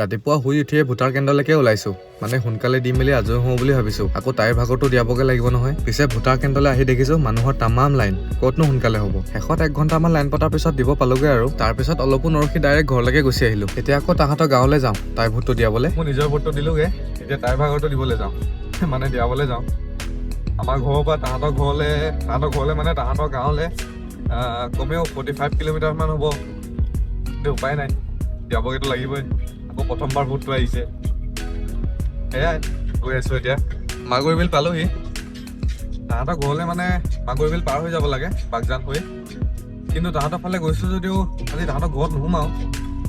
ৰাতিপুৱা শুই উঠিয়ে ভোটাৰ কেন্দ্ৰলৈকে ওলাইছো। মানে সোনকালে দি মেলি আজৰি হওঁ বুলি ভাবিছো। আকৌ তাইৰ ভাগতো দিয়াবগে লাগিব নহয়। পিছে ভোটাৰ কেন্দ্ৰলৈ আহি দেখিছো মানুহৰ তামাম লাইন, ক'তনো সোনকালে হ'ব। শেষত 1 ঘণ্টামান লাইন পতাৰ পিছত দিব পালোগে আৰু। তাৰ পিছত অলপো নৰখি ডাইৰেক্ট ঘৰলৈকে গুচি আহিলো। এতিয়া আকৌ তাহাঁতৰ গাঁৱলৈ যাওঁ তাইৰ ভোটটো দিয়াবলৈ। মোৰ নিজৰ ভোটটো দিলোগে, এতিয়া তাইৰ ভাগৰটো দিবলৈ যাওঁ, মানে দিয়াবলৈ যাওঁ। আমাৰ ঘৰৰ পৰা তাহাঁতৰ ঘৰলৈ মানে তাহাঁতৰ গাঁৱলৈ কমেও 45 কিলোমিটাৰমান হ'ব। কিন্তু উপায় নাই, দিয়াবগৈতো লাগিবই। আকৌ প্ৰথমবাৰ ভোটটো আহিছে, সেয়াই গৈ আছো এতিয়া। মাগুৰি বিল পালোহি। তাহাঁতৰ ঘৰলৈ মানে মাগুৰি বিল পাৰ হৈ যাব লাগে বাগজান হৈ। কিন্তু তাহাঁতৰ ফালে গৈছো যদিও আজি তাহাঁতৰ ঘৰত নোসোমাও।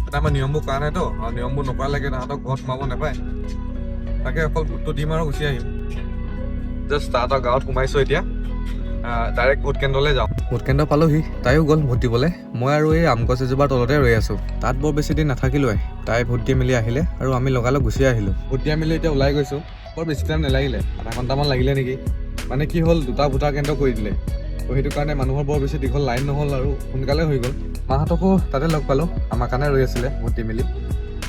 এটা আমাৰ নিয়মবোৰ কৰা নাইতো, আৰু নিয়মবোৰ নকৰালৈকে তাহাঁতৰ ঘৰত সোমাব নাপায়। তাকে অকল ভোটটো দিম আৰু গুচি আহিম। জাষ্ট তাহাঁতৰ গাঁৱত সোমাইছো এতিয়া। ডাইৰেক্ট ভোট কেন্দ্ৰলৈ যাওঁ। ভোট কেন্দ্ৰ পালোহি, তাইও গ'ল ভোট দিবলৈ। মই আৰু এই আম গছ এজোপাৰ তলতে ৰৈ আছো। তাত বৰ বেছি দিন নাথাকিলোৱে। তাই ভোট দি মেলি আহিলে আৰু আমি লগালগ গুচি আহিলো। ভোট দিয়া মেলি এতিয়া ওলাই গৈছো। বৰ বেছি টাইম নালাগিলে, আধা ঘণ্টামান লাগিলে নেকি। মানে কি হ'ল, 2টা ভোটাৰ কেন্দ্ৰ কৰি দিলে, তো সেইটো কাৰণে মানুহৰ বৰ বেছি দীঘল লাইন নহ'ল আৰু সোনকালে হৈ গ'ল। মাহঁতকো তাতে লগ পালো, আমাৰ কাৰণে ৰৈ আছিলে ভোট দি মেলি।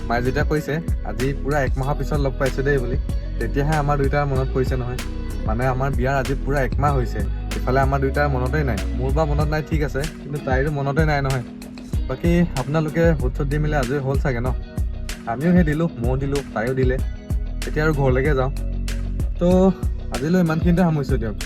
মায়ে যেতিয়া কৈছে আজি পুৰা 1 মাহৰ পিছত লগ পাইছো দেই বুলি, তেতিয়াহে আমাৰ দুইটাৰ মনত পৰিছে নহয়। মানে আমাৰ বিয়াৰ আজি পুৰা 1 মাহ হৈছে। ইফালে আমাৰ দুইটাৰ মনতেই নাই। মোৰ বা মনত নাই ঠিক আছে, কিন্তু তাইৰো মনতেই নাই নহয়। বাকী আপোনালোকে ভোট চোট দি মেলি আজৰি হ'ল চাগে ন? আমিও সেই দিলোঁ, ময়ো দিলোঁ, তাইও দিলে। এতিয়া আৰু ঘৰলৈকে যাওঁ। তো আজিলৈ ইমানখিনিতে সামৰিছোঁ দিয়ক।